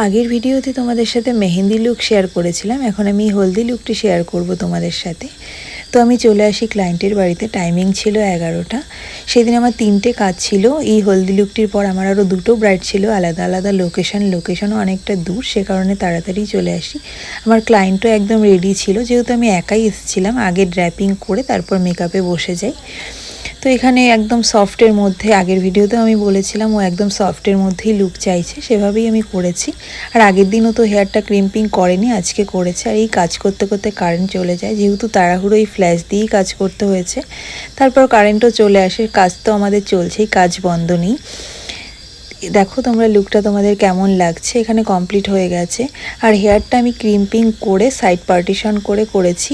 আগের ভিডিওতে তোমাদের সাথে মেহেন্দি লুক শেয়ার করেছিলাম, এখন আমি হলদি লুকটি শেয়ার করব তোমাদের সাথে। তো আমি চলে আসি ক্লায়েন্টের বাড়িতে, টাইমিং ছিল 11টা। সেদিন আমার 3টে কাজ ছিল। এই হলদি লুকটির পর আমার আরও 2টো ব্রাইড ছিল, আলাদা আলাদা লোকেশনও অনেকটা দূর, সে কারণে তাড়াতাড়ি চলে আসি। আমার ক্লায়েন্টও একদম রেডি ছিল, যেহেতু আমি একাই এসেছিলাম। আগে ড্র্যাপিং করে তারপর মেকআপে বসে যাই। তো এখানে একদম সফটের মধ্যে, আগের ভিডিওতেও আমি বলেছিলাম ও একদম সফটের মধ্যেই লুক চাইছে, সেভাবেই আমি করেছি। আর আগের দিনও তো হেয়ারটা ক্রিম্পিং করেনি, আজকে করেছে। আর এই কাজ করতে করতে কারেন্ট চলে যায়, যেহেতু তাড়াহুড়ো এই ফ্ল্যাশ দিয়েই কাজ করতে হয়েছে। তারপর কারেন্টও চলে আসে, কাজ তো আমাদের চলছেই, কাজ বন্ধ নেই। দেখো তোমরা লুকটা তোমাদের কেমন লাগছে। এখানে কমপ্লিট হয়ে গেছে। আর হেয়ারটা আমি ক্রিম্পিং করে সাইড পার্টিশন করে করেছি,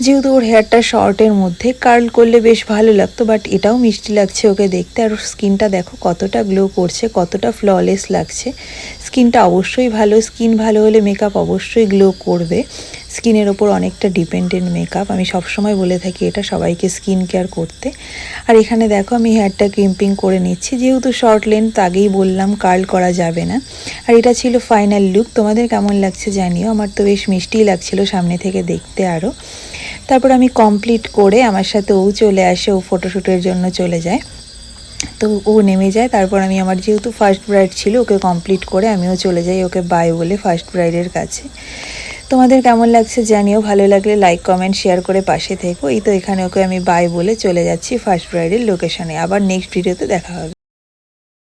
যেহেতু ওর হেয়ারটা শর্টের মধ্যে। কার্ল করলে বেশ ভালো লাগতো, বাট এটাও মিষ্টি লাগছে ওকে দেখতে। আর ওর স্কিনটা দেখো কতটা গ্লো করছে, কতটা ফ্ললেস লাগছে। স্কিনটা অবশ্যই ভালো, স্কিন ভালো হলে মেকআপ অবশ্যই গ্লো করবে। স্কিনের ওপর অনেকটা ডিপেন্ডেন্ট মেকআপ, আমি সবসময় বলে থাকি এটা সবাইকে স্কিন কেয়ার করতে। আর এখানে দেখো আমি হেয়ারটা ক্রিম্পিং করে নিচ্ছি, যেহেতু শর্ট লেন্থ আগেই বললাম কার্ল করা যাবে না। আর এটা ছিল ফাইনাল লুক। তোমাদের কেমন লাগছে জানিও, আমার তো বেশ মিষ্টিই লাগছিল সামনে থেকে দেখতে আরও। তারপর আমি কমপ্লিট করে আমার সাথে ও চলে আসে, ও ফটোশ্যুটের জন্য চলে যায়। তো ও নেমে যায়, তারপর আমি আমার যেহেতু ফার্স্ট ব্রাইড ছিল ওকে কমপ্লিট করে আমিও চলে যাই ওকে বাই বলে ফার্স্ট ব্রাইডের কাছে। তোমাদের কেমন লাগছে জানিও, ভালো লাগলে লাইক কমেন্ট শেয়ার করে পাশে থেকো। এই তো এখানে ওকে আমি বাই বলে চলে যাচ্ছি ফার্স্ট ব্রাইডের লোকেশনে। আবার নেক্সট ভিডিওতে দেখা হবে।